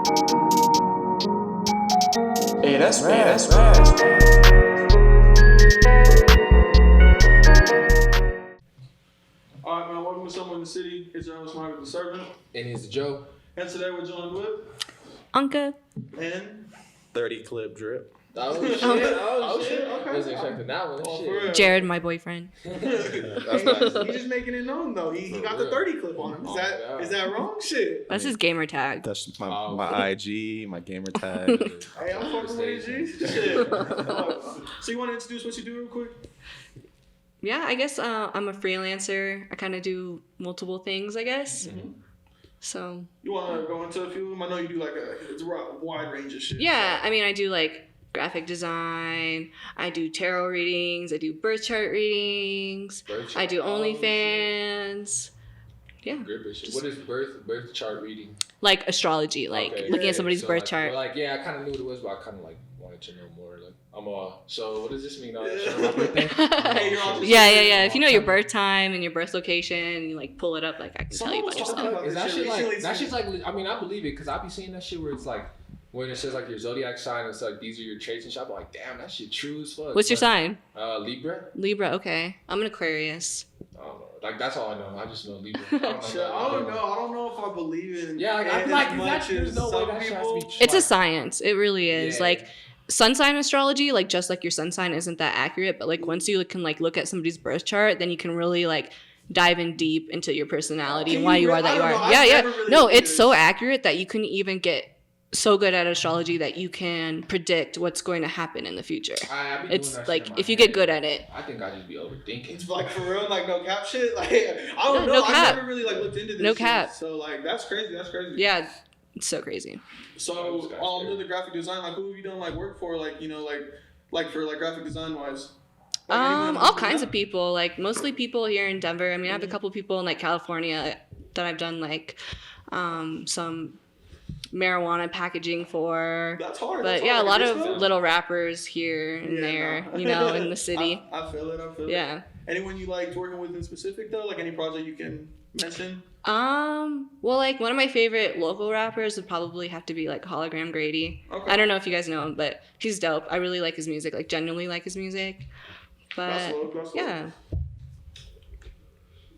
Hey, that's rad. That's rad. Alright, man, welcome to Someone in the City. It's your host, Mark, the Serpent. And it's Joe. And today we're joined with Anka. and 30 clip drip. Oh shit. Okay. Wasn't expecting that one. Oh, Shit. for real. Jared, my boyfriend. That's He's just making it known though. He got the 30 clip on him. Is that wrong? Shit. That's his gamer tag. That's my IG, my gamer tag. Hey, I'm fucking with you, G. Shit. So you want to introduce what you do real quick? Yeah, I guess I'm a freelancer. I kind of do multiple things, I guess. Mm-hmm. So. You want to go into a few of them? I know you do like it's a wide range of shit. Yeah, I mean, I do like graphic design. I do tarot readings. I do birth chart readings. I do OnlyFans. Yeah. What is birth chart reading? Like astrology, like looking at somebody's birth chart. Well, I kind of knew what it was, but I kind of wanted to know more. So what does this mean? My birthday? Yeah. If you know your birth time and your birth location, and you like pull it up, like I can tell you about yourself. Is that shit like? That shit's like. I mean, I believe it because I be seeing that shit where it's like when it says like your zodiac sign, it's like these are your traits and shit. I'm like, damn, that shit true as fuck. What's your sign? Libra. Libra. Okay, I'm an Aquarius. I don't know. Like that's all I know. I just know Libra. I don't know if I believe in. Yeah, like, I feel like there's no way that shit has to be true. It's a science. It really is. Yeah. Like sun sign astrology, like just like your sun sign isn't that accurate, but like once you can like look at somebody's birth chart, then you can really like dive in deep into your personality and why you are that you are. Yeah. Really no, it's so accurate that you can even get so good at astrology that you can predict what's going to happen in the future. It's like if you get good at it. I think I just be overthinking. It's like for real, like no cap shit. Like I don't know. No cap. I never really like looked into this. No shit. cap. So like that's crazy. Yeah, it's so crazy. So under the graphic design, like who have you done like work for? Like you know like for like graphic design wise. Like, all kinds of people. Like mostly people here in Denver. I mean, I have a couple people in like California that I've done like some marijuana packaging for. That's hard. But a lot of little rappers here and there, you know, in the city. I feel it. Yeah. Anyone you liked working with in specific though? Like any project you can mention? Well, like one of my favorite local rappers would probably have to be like Hologram Grady. Okay. I don't know if you guys know him, but he's dope. I really like his music, like genuinely like his music. But yeah.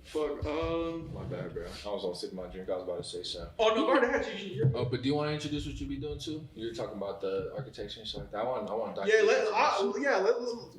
Fuck. My bad, bro. I was on sipping my drink. I was about to say something. Oh no, go ahead. Oh, but do you want to introduce what you be doing too? You're talking about the architecture and stuff like that. I want to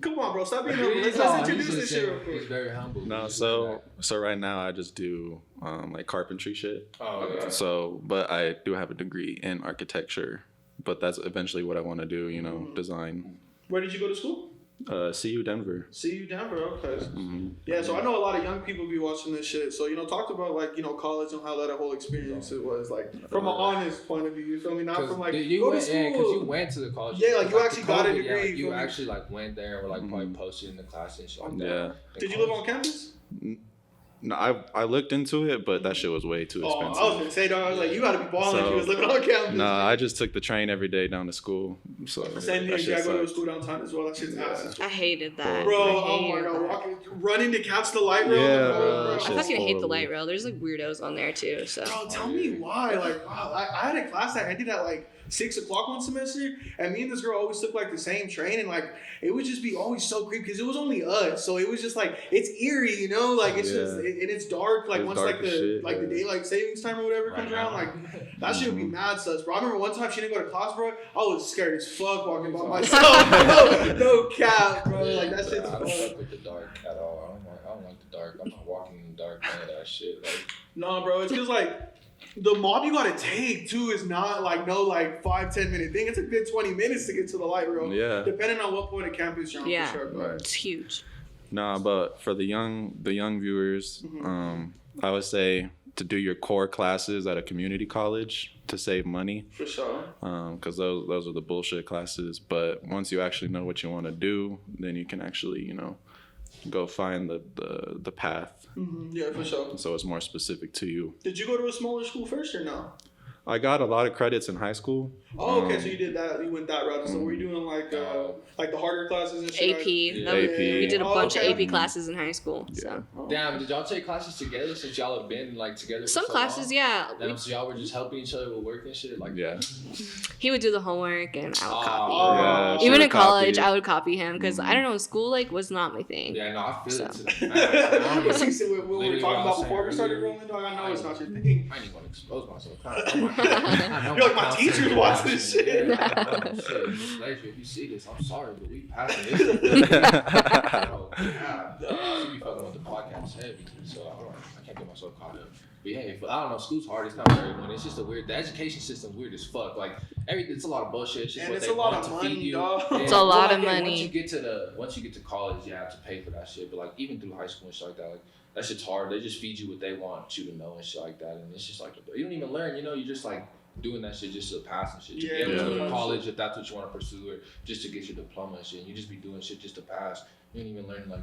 come on, bro. Stop being humble. Let's introduce this shit real quick. He's very humble. No, so right now I just do like carpentry shit. Oh, okay. So, but I do have a degree in architecture, but that's eventually what I want to do. You know, design. Where did you go to school? CU Denver. CU Denver, okay. Mm-hmm. Yeah, so I know a lot of young people be watching this shit. So, talk about, like, college and how that whole experience it was, like, from an honest point of view, you feel me? Not from, like, go to school. Yeah, because you went to the college. Yeah, like, you actually got a degree. Yeah, like, you actually, like, went there and were, like, probably posted in the class and shit like that. Yeah. Did you live on campus? No, I looked into it, but that shit was way too expensive. I was gonna say, dog, I was like, you gotta be balling if you was living on campus. Nah, I just took the train every day down to school. So same here, I go to school downtown as well. That shit's ass. I hated that. Bro, oh my god, running to catch the light rail. Yeah, bro. I fucking hate the light rail. There's like weirdos on there too. So. Bro, tell me why. Like, wow, I had a class that ended at like 6 o'clock one semester, and me and this girl always took like the same train, and like it would just be always so creepy because it was only us, so it was just like it's eerie, like it's just and it's dark. Like once like the daylight savings time or whatever comes around, like that shit would be mad sus, bro. I remember one time she didn't go to class, bro. I was scared as fuck walking by myself. no cap, bro. Like that shit's. I don't fuck with the dark at all. I don't like the dark. I'm not walking in the dark, none of that shit. Like, no, bro. It's because like. The mob you gotta take too is not like no like 5-10 minute thing. It's a good 20 minutes to get to the light rail. Yeah. Depending on what point of campus you're on, for sure. But. It's huge. Nah, but for the young viewers, I would say to do your core classes at a community college to save money. For sure. Because those are the bullshit classes. But once you actually know what you want to do, then you can actually go find the path. Mm-hmm. Yeah, for sure. So it's more specific to you. Did you go to a smaller school first or no? I got a lot of credits in high school. Oh, okay. So you did that. You went that route. So were you doing like the harder classes and shit? AP. AP. We did a bunch of okay. AP classes in high school. So. Damn, did y'all take classes together since y'all have been like together? Some for so classes, long? yeah. Damn, so y'all were just helping each other with work and shit. Like He would do the homework and I would copy. Yeah, she Even would in college, copy. I would copy him because I don't know, school like was not my thing. Yeah, no, I feel it. So. To the max. He said what we were talking about before we started rolling, dog. I know it's not your thing. I ain't even want to expose myself. I know You're like, my teachers watch this shit. Yeah, shit. If you see this, I'm sorry, but we passing this. Oh, God. She be fucking with the podcast heavy, so I can't get myself caught up. But yeah, I don't know, school's hard. It's not for everyone. It's just the education system weird as fuck. Like it's a lot of bullshit. It's just And what it's they a lot want of to money, feed you. dog. Yeah, It's a lot of yeah, money. Once you get to college, you have to pay for that shit. But like even through high school and shit like that shit's hard. They just feed you what they want you to know and shit like that. And it's just like you don't even learn. You're just like doing that shit just to pass and shit. You Yeah, be able to go yeah. to college if that's what you want to pursue, or just to get your diploma and shit. And you just be doing shit just to pass. You don't even learn like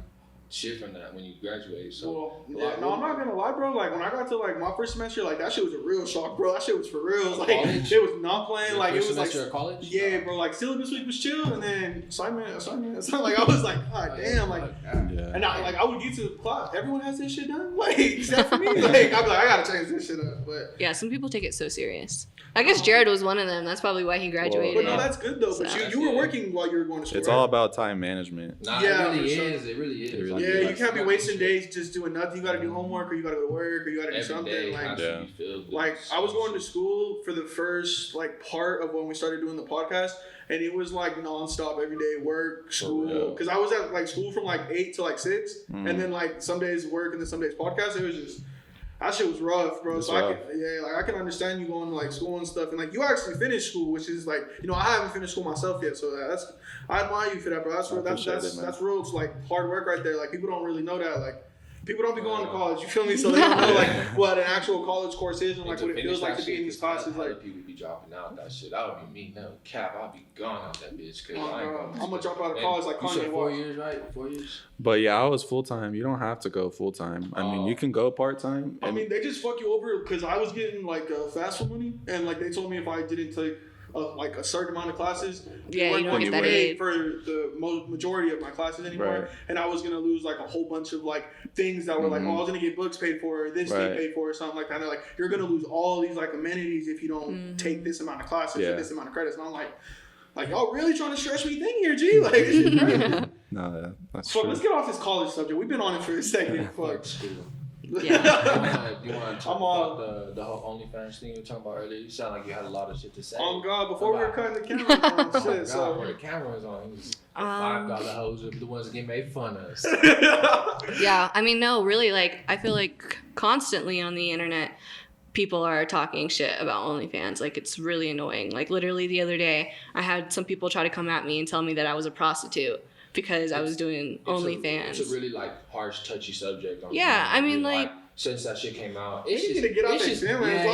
shit from that when you graduate. So no, I'm not gonna lie, bro. Like when I got to like my first semester, like that shit was a real shock, bro. That shit was for real. Like College? it was not playing. Your Like it first was like semester of college? yeah, bro. Like syllabus week was chill, and then assignment. So like I was like, god damn, like. Yeah. And I would get to the class. Everyone has this shit done, like except for me. Like I'd be like, I gotta change this shit up. But Yeah, some people take it so serious. I guess Jared was one of them. That's probably why he graduated. but no, that's good though. But So- you were working while you were going to school. It's right? all about time management. Nah, Yeah, it really for sure. is. It really is. It really Yeah, is. you can't be wasting days just doing nothing. You gotta do homework, or you gotta go to work, or you gotta do Every something. day Like has to be filled with Like I was going to some school for the first like part of when we started doing the podcast, and it was like nonstop every day work, school. real. Because I was at like school from like 8 to like 6, Mm. and then like some days work and then some days podcast. It was just that shit was rough, bro. It's So rough. I can understand you going to like school and stuff, and like you actually finished school, which is like I haven't finished school myself yet, so I admire you for that, bro. That's real. appreciate it, man. That's real. It's like hard work right there. Like people don't really know that. Like people don't be going to college. You feel me? So they don't know like what an actual college course is and like what it feels like to be in these classes. Like people be dropping out that shit. That would be me. No cap. I'd be gone out that bitch. Cause I ain't going. I'm gonna drop out of college like You said Kanye 4 West. years, right? 4 years. But yeah, I was full time. You don't have to go full time. I mean, you can go part time. I mean, they just fuck you over because I was getting like fast food money, and like they told me if I didn't take like a certain amount of classes, Yeah, you weren't don't going get to that pay aid. for the majority of my classes anymore, Right. and I was gonna lose like a whole bunch of like things that were like, oh, I was gonna get books paid for, or this Right. get paid for, or something like that. And they're like, you're gonna lose all these like amenities if you don't take this amount of classes or Yeah. this amount of credits, and I'm like y'all really trying to stretch me thin here, G? Like this is crazy. No, that's Fuck, true. let's get off this college subject. We've been on it for a second. Fuck. Fuck school. Yeah. Do you want to I'm talk about the whole OnlyFans thing you were talking about earlier? You sound like you had a lot of shit to say. Oh God! Before we were cutting the camera on, Oh, shit. God, So where the camera was on, it was $5 hoes are the ones that get made fun of. Yeah, I mean, no, really, like, I feel like constantly on the internet, people are talking shit about OnlyFans. Like, it's really annoying. Like, literally the other day, I had some people try to come at me and tell me that I was a prostitute because I was doing OnlyFans. It's a really, like, harsh, touchy subject. Yeah, I mean, like, since that shit came out. You need to get out there, man.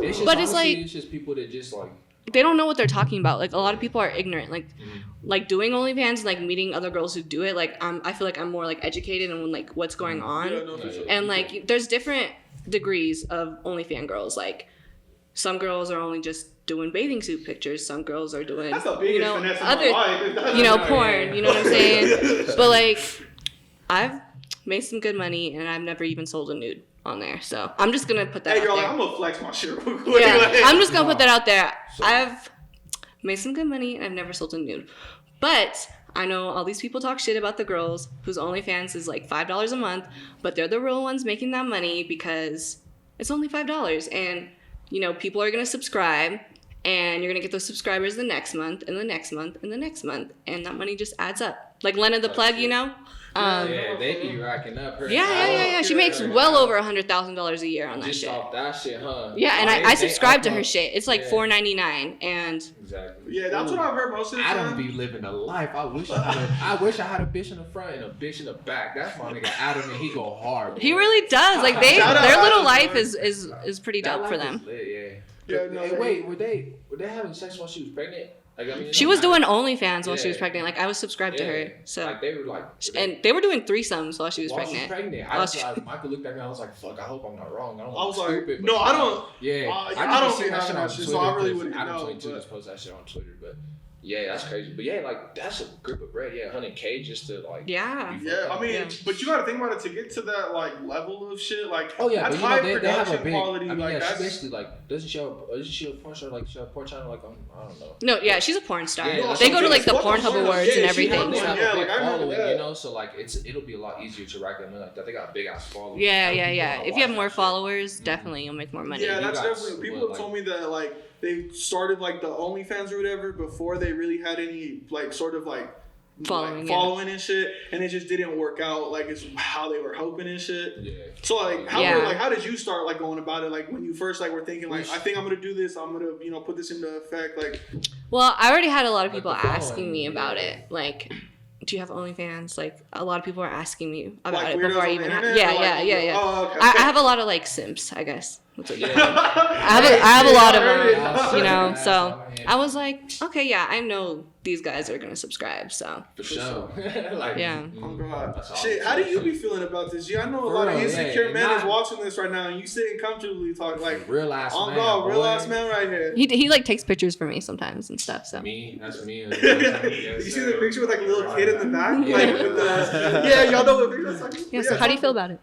It's just, But it's honestly, like- it's just people that just, like, they don't know what they're talking about. Like, a lot of people are ignorant. Like doing OnlyFans, like meeting other girls who do it. Like, I feel like I'm more like educated on like what's going on. Yeah, no, for sure. And like, there's different degrees of OnlyFans girls. Like, some girls are only just doing bathing suit pictures. Some girls are doing, That's the biggest finesse in my other, life. porn. You know what I'm saying? But like, I've made some good money, and I've never even sold a nude on there. So I'm just gonna put that Hey, out girl, there. I'm gonna flex my shit real quick. Yeah, Like, I'm just gonna put that out there. I've made some good money, and I've never sold a nude. But I know all these people talk shit about the girls whose OnlyFans is like $5 a month, but they're the real ones making that money because it's only $5. And, you know, people are going to subscribe, and you're going to get those subscribers the next month, and the next month, and the next month. And that money just adds up. Like Lena the Plug, you know? yeah, they be racking up. Yeah. She makes well over $100,000 a year on that just shit. off that shit, huh? Yeah, and Oh, I they subscribe to up her up. shit. It's like Yeah. $4.99, and Exactly. Yeah, that's what I've heard most of the I time. don't be living a life. I wish I had a bitch in the front and a bitch in the back. That's my nigga Adam, and he go hard. he boy. really does. Like their Shout out little Adam, life boy. is pretty That dope for life them. is lit, yeah. Yeah, no, Hey, wait, were they having sex while she was pregnant? Like, I mean, She was doing OnlyFans while she was pregnant. Like I was subscribed to her, so like they were like, and they were doing threesomes while she was while pregnant. she's pregnant. I was like, Michael looked at me. I was like, fuck. I hope I'm not wrong. I don't. I was like, stupid, no, I don't. Yeah, I don't see think that I shit know on shit, Twitter. so I really 'cause wouldn't Adam know, 22 but- just post that shit on Twitter, but. Yeah, that's crazy. But yeah, like that's a grip of bread. Yeah, 100K just to like. Yeah. Yeah, I mean, but you got to think about it to get to that like level of shit. Like, Oh yeah, that's but you high know, they have a production big. quality. I mean, like, yeah, that's she basically like doesn't she a porn star like show a porn channel like on I don't know. No, yeah, she's a porn star. Yeah, they go to like the what the Pornhub fuck? Awards Yeah, and she everything. They does. have Yeah, a big like, I remember following, that. you know, so like it'll be a lot easier to rack them in like that. They got a big ass following. Yeah. People If you have watch more that shit. followers, definitely you'll make more money. Yeah, you that's guys definitely. People would, have told me that like they started like the OnlyFans or whatever before they really had any like sort of like following and shit, and it just didn't work out like it's how they were hoping and shit. Yeah. So like how did you start like going about it? Like when you first like were thinking like I think I'm gonna do this, I'm gonna put this into effect. Like, well, I already had a lot of Like people the following, asking me about yeah. it. Like, do you have OnlyFans? Like, a lot of people are asking me about Like it weirdos before I on even the have. internet, Yeah, or yeah. Oh, okay. I have a lot of like simps, I guess. That's what you Yeah. I have a lot of I heard them, it. you know. Yeah, So yeah. I was like, okay, yeah, I know these guys are gonna subscribe. So For sure. Like, Yeah. Oh god. That's all Shit, I'm how do saying. you be feeling about this? Yeah, I know a For lot of real, insecure yeah, men is not- watching this right now, and you sitting comfortably talking like, real ass oh man. god, real boy. ass man right here. he like takes pictures for me sometimes and stuff. So Me, that's me. You see the picture with like a little kid in the back, Yeah. like with the y'all know what picture I'm talking about? yeah. So how do you feel about it?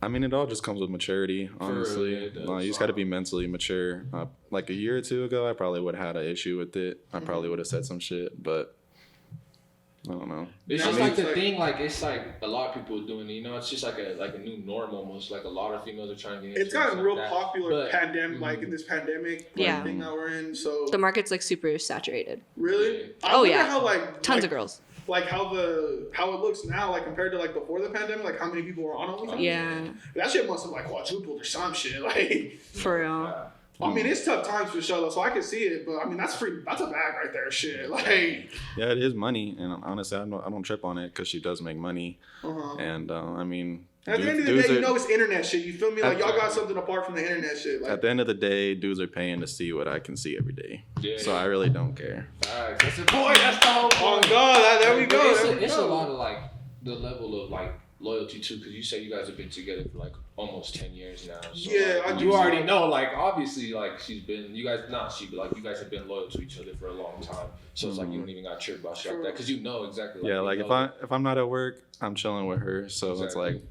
I mean, it all just comes with maturity, honestly. yeah, it does. You just got to be mentally mature. Like a year or two ago, I probably would have had an issue with it. I probably would have said some shit, but I don't know. It's Yeah, just I mean, like the it's like- thing, like it's like a lot of people doing it. You know, it's just like a new norm almost. Like a lot of females are trying to get into It's gotten like real that. popular But- pandemic, like in this pandemic like, Yeah. thing that we're in. So The market's like super saturated. really, Yeah. I Oh, wonder yeah. how like Tons of girls. like how it looks now, like compared to like before the pandemic, like how many people were on OnlyFans. Yeah, That shit must have like quadrupled or some shit. Like, for real. Yeah. I mean, it's tough times for sure, though, so I can see it. But I mean, that's free. That's a bag right there, shit. Like, Yeah, it is money, and honestly, I don't trip on it because she does make money, uh-huh. and I mean, At the end of the dudes day, you are- know it's internet shit. You feel me? Like, y'all got something apart from the internet shit. Like, at the end of the day, dudes are paying to see what I can see every day, Yeah. so I really don't care. Facts. That's the point. That's the whole oh point. god, there we But go. It's, There we it's a go. lot of like the level of like loyalty too, because you say you guys have been together for like almost 10 years now. So, Yeah, like, I do you see already that. know. Like obviously, like she's been. You guys not she, but like you guys have been loyal to each other for a long time. So it's like you don't even got to trip about shit like that because you know exactly. Like, Yeah, you like know if I'm not at work, I'm chilling with her, so it's Exactly. like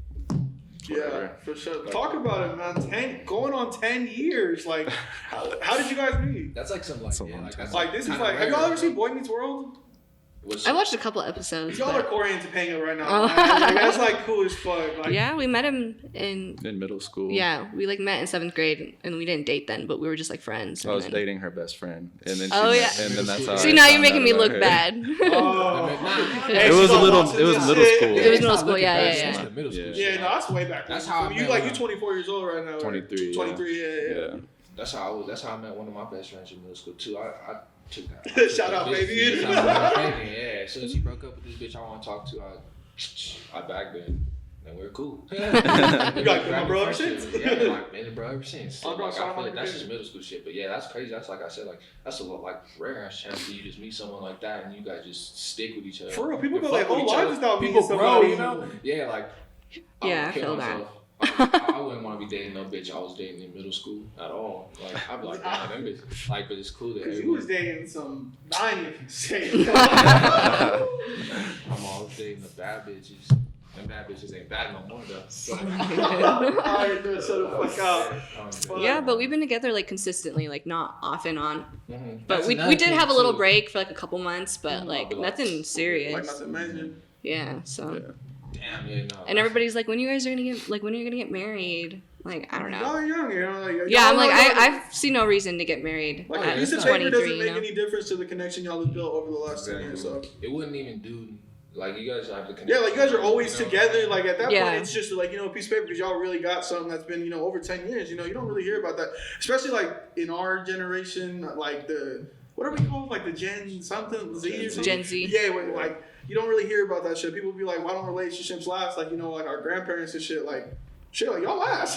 Yeah, for sure. Talk about it, man. Going on 10 years. Like, how did you guys meet? That's like some like That's a yeah, long like time. that's Like, this is kinda like, have rare. y'all ever seen Boy Meets World? What's- I watched a couple episodes. Y'all are But Corey and Topanga right now. Oh. man. Like, that's like cool as fuck. Like, yeah, we met him in. in middle school. Yeah, we like met in 7th grade, and we didn't date then, but we were just like friends. I and was then- dating her best friend, and then Oh, yeah. and then that's how. See, I now you're found making out me about look her. bad. Oh. It was a little. It was middle school. It was middle Not school, looking yeah, back yeah, since yeah. the middle school Yeah. shit, Yeah, no, that's way back. That's how I you met like one. you 24 years old right now. right? 23, yeah. 23, yeah. Yeah. That's how I met one of my best friends in middle school too. I took that. Shout out, Bitch, baby. yeah, shout out, baby. Yeah, as soon as she broke up with this bitch I want to talk to, I bagged her and we're cool. You got my bro ever since? Yeah, like man, bro ever since. So, Oh, bro, like, shout I out feel my like that's kid. just middle school shit. But yeah, that's crazy. That's like I said, like that's a lot like rare ass chance that you just meet someone like that and you guys just stick with each other. For real, people And go their fuck with whole each lives other. without meeting People grow, somebody. you know? Yeah, like Yeah, would I kill feel that. myself. I wouldn't want to be dating no bitch I was dating in middle school at all. Like I'd be like, damn, them bitch. Like, but it's cool that Because you everyone. was dating some 90 if you say. I'm always dating the bad bitches. Them bad bitches ain't bad no more though. So, Alright, dude, shut the fuck up. Yeah, but we've been together like consistently, like not off and on. Mhm. But That's we another did thing, have a little too. break for like a couple months, but Mhm. like But, like, nothing serious. Like nothing major. Yeah, so. Damn, yeah, no. And everybody's like, when you guys are gonna get, like, when are you gonna get married? Like, I don't Y'all know. are young, you know. Like, Yeah, I'm y'all like, are- I see no reason to get married Like, at a piece of 23, paper doesn't you make know? any difference to the connection y'all have built over the last 10 years. So. It wouldn't even do. Like you guys have the connection. Yeah, like you guys are always you know? together. Like at that Yeah. point, it's just like, you know, a piece of paper because y'all really got something that's been, you know, over 10 years. You know, you don't really hear about that, especially like in our generation, like the what are we called, like the Gen something Z or something? Gen Z. Yeah, where like you don't really hear about that shit. People be like, why don't relationships last? Like, you know, like our grandparents and shit. Like Shit, like y'all ass.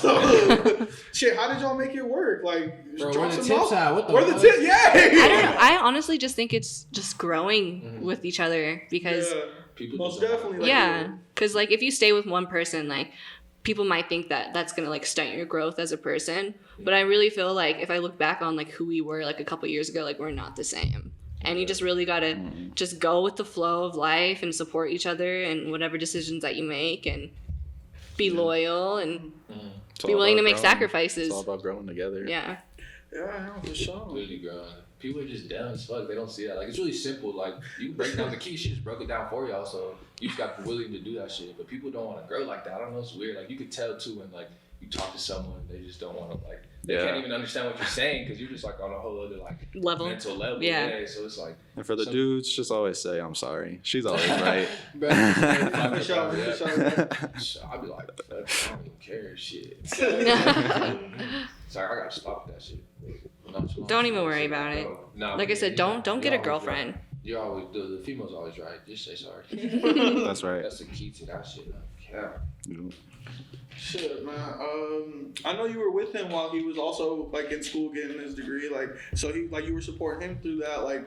Shit, how did y'all make it work? Like, Bro, drop where the some tips off. at? What the Where the fuck? tips? Yeah. I don't know. I honestly just think it's just growing with each other because People most just don't definitely. like Like, yeah, because like if you stay with one person, like people might think that that's gonna like stunt your growth as a person. But I really feel like if I look back on like who we were like a couple years ago, like we're not the same. And you just really gotta just go with the flow of life and support each other and whatever decisions that you make and be loyal and be willing to make sacrifices. It's all about growing together. Yeah. Yeah, I know for sure. Really growing. People are just dumb as fuck. They don't see that. Like, it's really simple. Like, you break down the key. She just broke it down for y'all. So you just got to be willing to do that shit. But people don't want to grow like that. I don't know. It's weird. Like, you could tell too when like you talk to someone, they just don't want to like. They can't even understand what you're saying because you're just like on a whole other like mental level. Yeah. So it's like. And for the dudes, just always say, I'm sorry. She's always right. For sure. I'll be like, fuck, I don't even care. Shit. Sorry, I gotta stop that shit. Don't even worry about it. No, Like I said, don't get a girlfriend. Right. You're always the female's always right. Just say sorry. That's right. That's the key to that shit. Yeah. Shit, man. I know you were with him while he was also like in school getting his degree. Like, so he like you were supporting him through that. Like,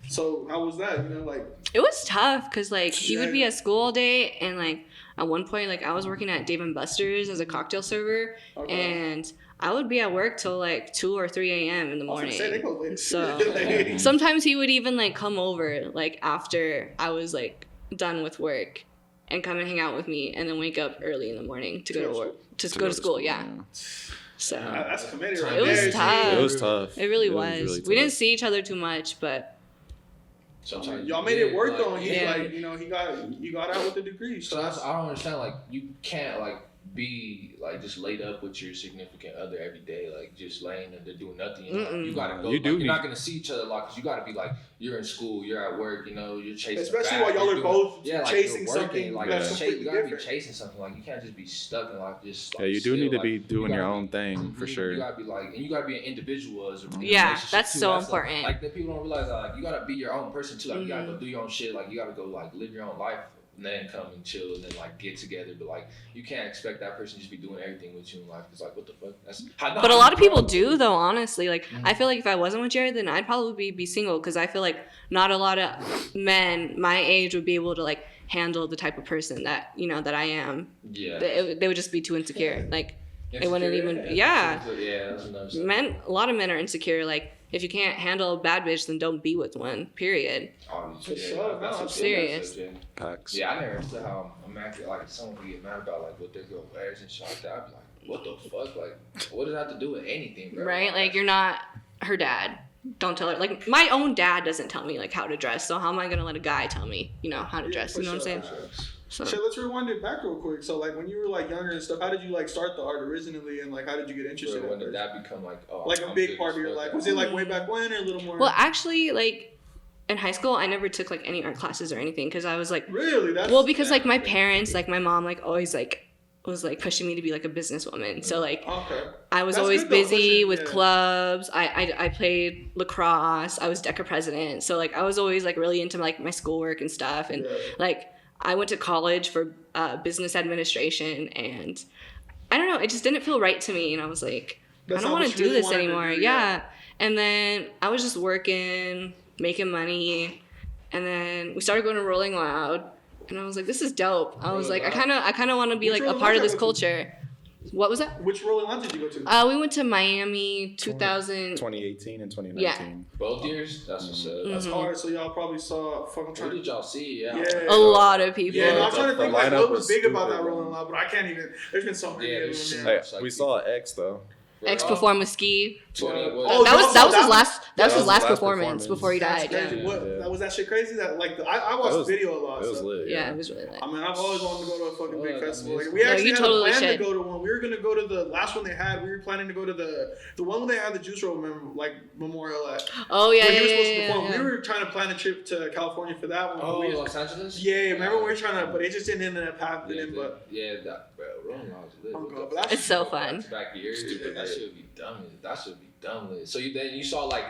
so how was that? You know, like It was tough because like he would be at school all day and like at one point like I was working at Dave & Buster's as a cocktail server and I would be at work till like 2 or 3 a.m. in the morning. So sometimes he would even like come over like after I was like done with work and come and hang out with me and then wake up early in the morning to go to work, to go to school. Yeah. So that's committed. Right it was tough. It was tough. It really It was. really We didn't tough. see each other too much, but Sometimes y'all made it work though. And he's Yeah. like, you know, you got out with the degree. So that's, I don't understand. Like, you can't like be like just laid up with your significant other every day, like just laying and they're doing nothing. You gotta go. You do you're not gonna see each other a lot because you gotta be like you're in school, you're at work, you know, you're chasing. Especially a bag, while y'all you're are both like, chasing you're working, something like that's you completely gotta different. be chasing something. Like you can't just be stuck in like just. Like, Yeah, you do still, need to like, be doing you your gotta own thing for sure. You gotta be like, and you gotta be an individual as a Yeah, relationship that's too. so Like, important. like that people don't realize that like you gotta be your own person too. Like you gotta go do your own shit. Like you gotta go like live your own life. And then come and chill and then like get together, but like you can't expect that person to just be doing everything with you in life. It's like what the fuck? But a lot of people do though. Honestly, like I feel like if I wasn't with Jared, then I'd probably be single because I feel like not a lot of men my age would be able to like handle the type of person that that I am. Yeah, they would just be too insecure. Like they wouldn't even. Yeah, that's another stuff. Men. A lot of men are insecure. Like if you can't handle a bad bitch, then don't be with one. Period. Obviously, For sure, that's no, a serious. Packs. Yeah, I never understood how a man could like someone could get mad about like what their girl wears and shit like that. I'd be like, what the fuck? Like, what does that have to do with anything, bro? Right? Like you're not her dad. Don't tell her. Like my own dad doesn't tell me like how to dress. So how am I gonna let a guy tell me, how to dress? You know what I'm saying? So let's rewind it back real quick. So like when you were like younger and stuff, how did you like start the art originally and like how did you get interested? When did that become like a big part of your life? Was it like way back when or a little more? Well, actually, like in high school, I never took like any art classes or anything because I was like, really? Because like my parents, like my mom, like always like was like pushing me to be like a businesswoman. So like I was always busy with clubs. I played lacrosse. I was DECA president. So like I was always like really into like my schoolwork and stuff. And like I went to college for business administration and I don't know, it just didn't feel right to me. And I was like, I don't want to do this anymore. Yeah. And then I was just working, making money. And then we started going to Rolling Loud. And I was like, this is dope. I was like, I kind of want to be like a part of this culture. What was that? Which Rolling Loud did you go to? We went to Miami 2018 and 2019. Yeah. Both years? That's what's up. That's hard. So y'all probably saw. What did y'all see? Yeah. A lot of people. Yeah, no, I'm trying to think like what was big stupid, about that Rolling Loud, but I can't even. There's been so many. Hey, we saw X though. X performed with Ski. That was his last performance before he died. Yeah. Was that shit crazy? That like I watched the video a lot. It was lit. Yeah, it was really lit. I mean, I've always wanted to go to a fucking big festival. Like, we actually had a plan to go to one. We were gonna go to the last one they had. We were planning to go to the one where they had the Juice WRLD memorial at. Oh yeah, We were trying to plan a trip to California for that one. Oh, Los Angeles. Yeah, remember we were trying to, but it just didn't end up happening. But that bro, Rolling Loud's lit. It's so fun. Back years, that should be dumb. That should be dumb lit. So you saw like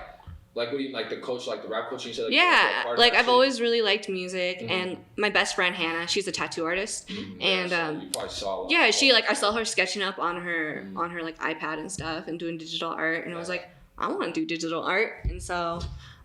Like, what do you like the coach, like the rap coach? You said, like, Yeah, like I've shit? always really liked music, and my best friend Hannah, she's a tattoo artist, and so you probably saw yeah, she like I saw her sketching up on her like iPad and stuff, and doing digital art, and I was like, I want to do digital art, and so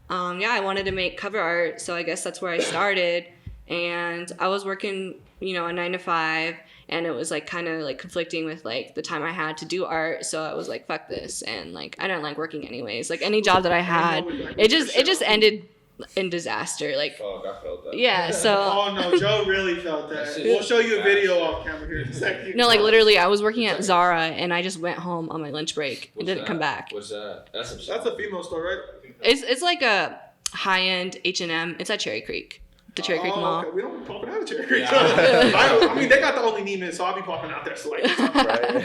yeah, I wanted to make cover art, so I guess that's where I started, and I was working, you know, a 9 to 5. And it was like kind of like conflicting with like the time I had to do art, so I was like, fuck this, and like I didn't like working anyways. Like any job that I had, it just ended in disaster. Like, fuck, I felt that. yeah, so. Oh no, Joe really felt that. We'll show you a video off camera here in a second. No, like literally, I was working at Zara, and I just went home on my lunch break and didn't come back. What's that? That's a female store, right? It's like a high-end H&M. It's at Cherry Creek. The Cherry Creek Mall. Okay. We don't be popping out of Cherry Creek. Yeah. I mean, they got the only Neiman, so I'll be popping out there. So like, Right.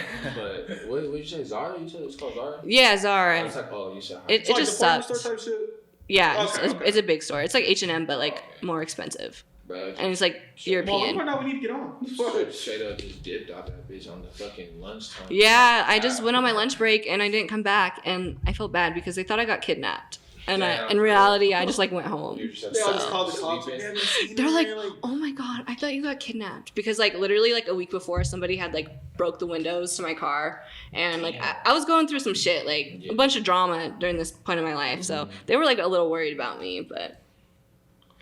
But what did you say? Zara? You said it's called Zara? Yeah, Zara. It's like, oh, you said. It like just department sucks. store type shit? Yeah, Okay. it's a big store. It's like H&M, but like more expensive. Bro, And it's like Well, European. we need to get on. straight up just dipped out that bitch on the fucking lunchtime. Yeah, I just went on my lunch break and I didn't come back, and I felt bad because they thought I got kidnapped. And in reality, I just like went home. They all just called the cops. They're like, oh my god, I thought you got kidnapped. Because like literally like a week before, somebody had like broke the windows to my car, and like I was going through some shit, like a bunch of drama during this point in my life. So they were like a little worried about me, but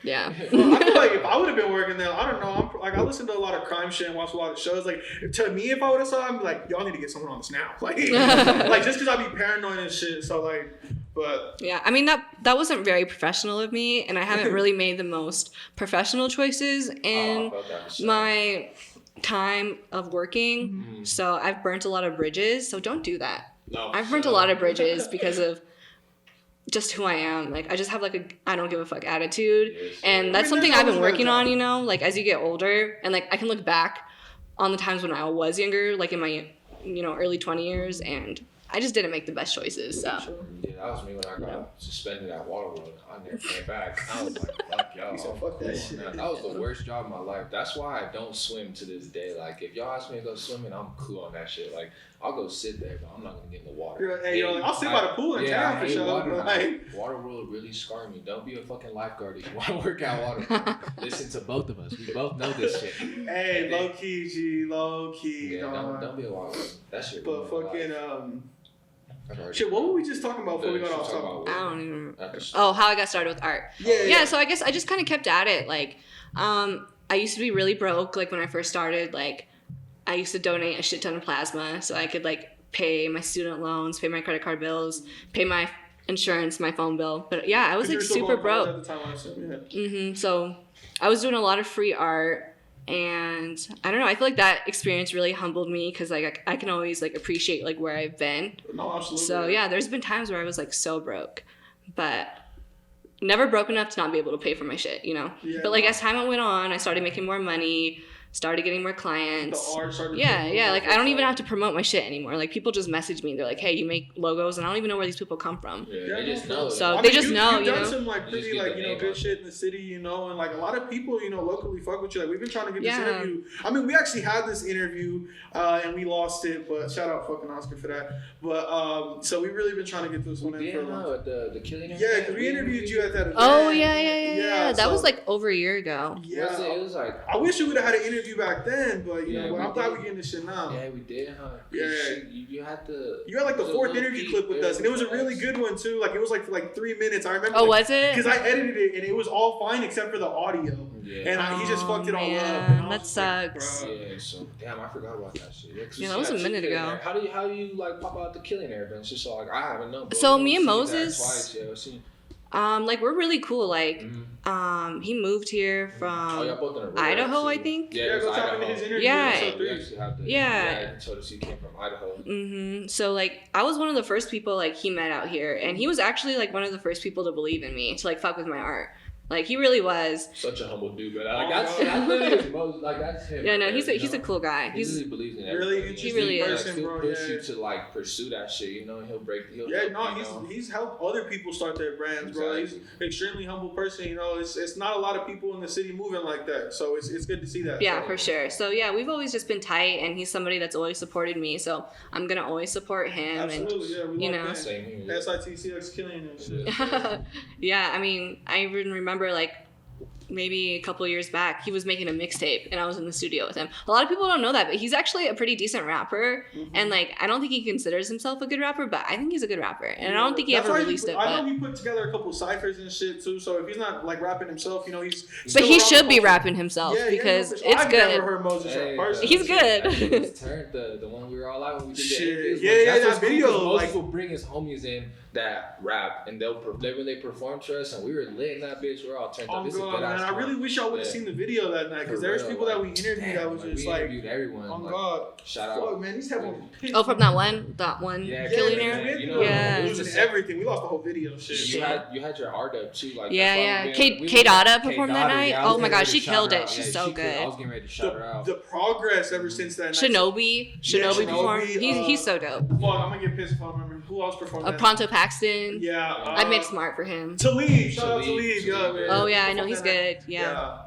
yeah. Well, I feel like if I would have been working there, I don't know. I listen to a lot of crime shit and watch a lot of shows. Like to me, if I would have saw, I'd be like, y'all need to get someone on this now. Like, like just because I'd be paranoid and shit. So like, but yeah, I mean that wasn't very professional of me, and I haven't really made the most professional choices in my time of working. So I've burnt a lot of bridges. So don't do that. No, I've burnt a lot of bridges because of just who I am. Like I just have like a I don't give a fuck attitude, and that's something I've been working on. You know, like as you get older, and like I can look back on the times when I was younger, like in my early 20 years, and I just didn't make the best choices. So. Yeah, that was me when I got suspended at Waterworld. I never came back. I was like, fuck y'all. fuck that shit. Man, that was the worst job of my life. That's why I don't swim to this day. Like, if y'all ask me to go swimming, I'm cool on that shit. Like, I'll go sit there, but I'm not gonna get in the water. You're like, hey, I'll sit by the pool in town for sure. Waterworld really scarred me. Don't be a fucking lifeguard if you want to work at Waterworld. Listen to both of us. We both know this shit. Hey, low key, G, low key. Yeah, don't be a waterworld. That shit. But fucking shit, what were we just talking about before we got off topic? I don't even remember. Oh, how I got started with art. Yeah. So I guess I just kind of kept at it. Like, I used to be really broke. Like when I first started, like I used to donate a shit ton of plasma so I could like pay my student loans, pay my credit card bills, pay my insurance, my phone bill. But yeah, I was like super broke. At the time, I assume, So I was doing a lot of free art. And I don't know, I feel like that experience really humbled me because like I can always like appreciate like where I've been. No, absolutely. So yeah, there's been times where I was like so broke, but never broke enough to not be able to pay for my shit, Yeah, but like as time went on, I started making more money, started getting more clients. The art started like I don't even have to promote my shit anymore. Like people just message me, they're like, hey, you make logos, and I don't even know where these people come from. Yeah, they just know. So they just know, You've done some like pretty like good shit in the city, and like a lot of people locally fuck with you. Like we've been trying to get this interview. I mean, we actually had this interview and we lost it, but shout out fucking Oscar for that. But so we've really been trying to get this one in for a long time. The killing. Yeah, because we interviewed you at that event. Oh yeah. That was like over a year ago. Yeah, it was like I wish we would have had an interview back then. But but I'm glad we're getting this shit now. Yeah, we did, huh? Yeah. You had to. You had like the fourth interview clip with us, and it was a really good one too. Like it was like for like 3 minutes. I remember. Oh, was it? Because I edited it, and it was all fine except for the audio. Yeah. And he just fucked it all up. And that sucks. Yeah. So damn, I forgot about that shit. Yeah, that was a minute ago. How do you like pop out the killing air? It's just like I haven't known. So me and Moses. Twice, yeah, I've seen. Like we're really cool. Like, he moved here from Idaho, I think. Yeah, go talk into his interview. Yeah. So he came from Idaho. So like, I was one of the first people like he met out here, and he was actually like one of the first people to believe in me, to like fuck with my art. Like, he really was. Such a humble dude, but like that's literally his most, like that's him. Yeah, no, right he's there, a cool guy. He really believes in really everything. interesting he really person, He'll bro. push you to like pursue that shit. You know, He's helped other people start their brands, bro. He's an extremely humble person. You know, it's not a lot of people in the city moving like that, so it's good to see that. Yeah, for sure. So yeah, we've always just been tight, and he's somebody that's always supported me. So I'm gonna always support him. Absolutely, and, we you love know. that. Same here. SITCX killing and shit. Yeah, I mean, I even remember like maybe a couple years back, he was making a mixtape, and I was in the studio with him. A lot of people don't know that, but he's actually a pretty decent rapper. And like, I don't think he considers himself a good rapper, but I think he's a good rapper, and I don't think he ever released it. I know he put together a couple ciphers and shit too. So if he's not like rapping himself, you know, he's. But he should be rapping himself because it's I've good. Never heard Moses rap personally. He's good. The one we were all out when we did the Shit. interviews. That video. Most people bring his homies in that rap, and when they perform to us, and we were lit in that bitch. We're all turned up. Oh god, man! I really wish y'all would have seen the video that night, because there's people that we interviewed that was just like, everyone. oh god, shout out, man! These having Oh, from that one billionaire. You know, yeah, losing everything. We lost the whole video. Shit. You had your art up too, like yeah. K Dada performed that night. Oh my god, she killed it. She's so good. I was getting ready to shout her out. The progress ever since that night. Shinobi performed. He's so dope. Fuck, I'm gonna get pissed if I don't remember who else performed. Pronto Paxton. Yeah. I made smart for him. Talib, shout out Talib, yeah, man. Oh yeah, I know he's good. Yeah.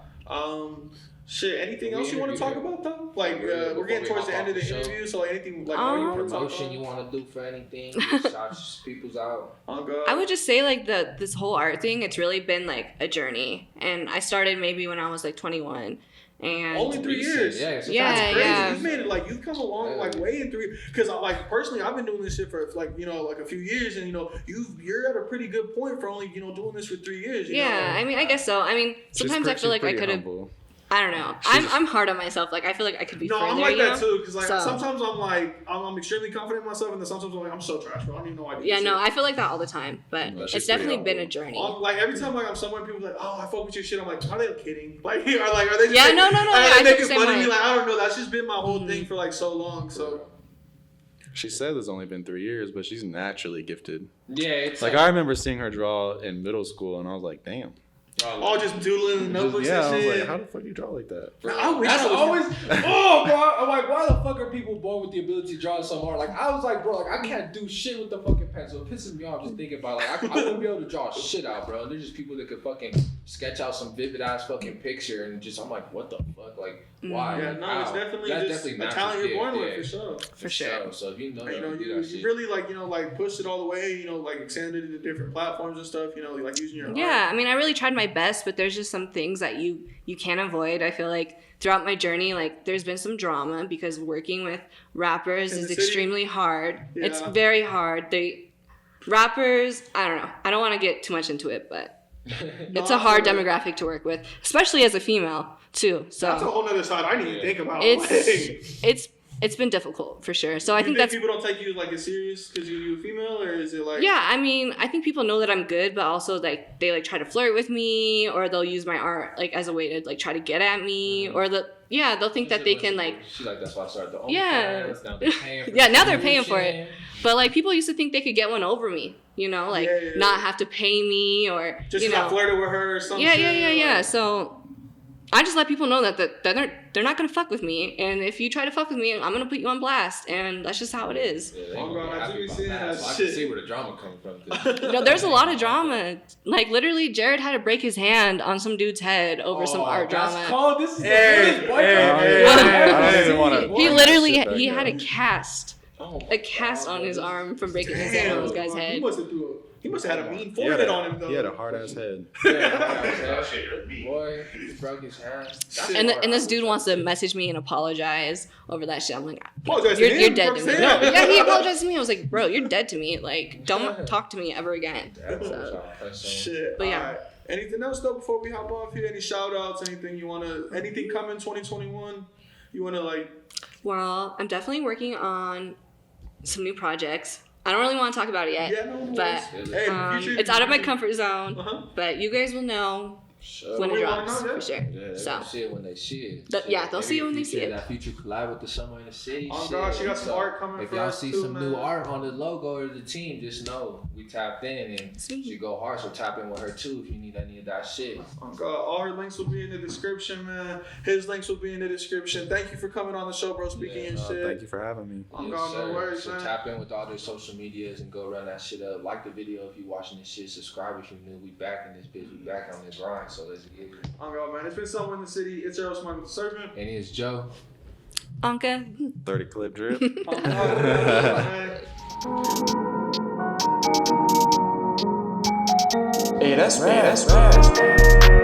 Shit. Anything else you want to talk about though? Like, we're getting towards the end of the interview, so anything like you want to talk promotion about? you want to do for anything? Shout people's out. Oh god. I would just say like this whole art thing. It's really been like a journey, and I started maybe when I was like 21. And only 3 years. Yeah, that's crazy. You've made it like you've come a long like way in 3 years. Because like personally, I've been doing this shit for like like a few years, and you're at a pretty good point for only doing this for 3 years. You know? I mean, I guess so. I mean, sometimes I feel like I could have. I don't know. I'm hard on myself. Like I feel like I could be. No, further, I'm like that too. Because like sometimes I'm like I'm extremely confident in myself, and then sometimes I'm like I'm so trash, bro. I don't even know why I do Yeah, this no, shit. I feel like that all the time. But it's definitely been a journey. Like every time like I'm somewhere, people are like, oh, I fuck with your shit. I'm like, are they kidding? Like, are they? Just, yeah, no. Are I they feel making fun of me? Like I don't know. That's just been my whole thing for like so long. So. She said it's only been 3 years, but she's naturally gifted. Yeah, it's like I remember seeing her draw in middle school, and I was like, damn. Oh, just doodling in notebooks and shit. I was like, how the fuck do you draw like that? I wish That's I was always. Oh, bro. I'm like, why the fuck are people born with the ability to draw so hard? Like, I was like, bro, like I can't do shit with the fucking pencil. It pisses me off just thinking about like I wouldn't be able to draw shit out, bro. And there's just people that could fucking sketch out some vivid ass fucking picture, and just I'm like, what the fuck, like. Why? Yeah, no, it's definitely that's just definitely a talent you're born with, for sure. For sure. So if you know, you really like pushed it all the way. Like extended it to different platforms and stuff. Like using your art. Yeah, I mean, I really tried my best, but there's just some things that you can't avoid. I feel like throughout my journey, like there's been some drama because working with rappers is extremely hard. Yeah. It's very hard. Rappers, I don't know. I don't want to get too much into it, but it's a hard demographic to work with, especially as a female too. So that's a whole other side I didn't even think about. It's been difficult for sure. So I think people don't take you like as serious because you're a female, or is it like? Yeah, I mean, I think people know that I'm good, but also like they like try to flirt with me, or they'll use my art like as a way to like try to get at me, or they'll think that they can like. She's like, that's why I started the OnlyFans. Yeah. Now they're paying for now they're paying for it. But like people used to think they could get one over me, like not have to pay me or just not flirting with her or something. Yeah. So I just let people know that they're not gonna fuck with me, and if you try to fuck with me, I'm gonna put you on blast, and that's just how it is. Yeah, I can see where the drama comes from. No, there's a lot of drama. Like literally, Jared had to break his hand on some dude's head over some art drama. This is I don't even want to. He literally had a cast. A cast on his arm from breaking his hand on this guy's head. He must have had a mean forehead on him though. He had a hard ass head. Boy, he broke his hand. And this dude wants to message me and apologize over that shit. I'm like, you're dead to me. No, yeah, he apologized to me. I was like, bro, you're dead to me. Like, don't talk to me ever again. Shit. But yeah. Right. Anything else though before we hop off here? Any shout outs? Anything coming 2021? You wanna like? Well, I'm definitely working on some new projects. I don't really want to talk about it yet, but it's out of my comfort zone. But you guys will know when it drops, for sure. Yeah, So. they'll see it when they see it. They'll see it when they see it. That future collab with the Summer in the City. Oh gosh, you got some art coming. If y'all see some new art on the logo or the team, just know we tapped in and she go hard. So tap in with her too if you need any of that shit. Oh God, all her links will be in the description, man. His links will be in the description. Thank you for coming on the show, bro. Speaking and shit. Thank you for having me. Oh God, no worries, so man. tap in with all their social medias and go run that shit up. Like the video if you watching this shit. Subscribe if you're new. We back in this bitch. We back on the grind. So let's get it. Oh God, man. It's been Somewhere in the City. It's your host, Michael Serpent. And it's Joe. Anka. 30 clip drip. Oh God, man. Hey, that's rad.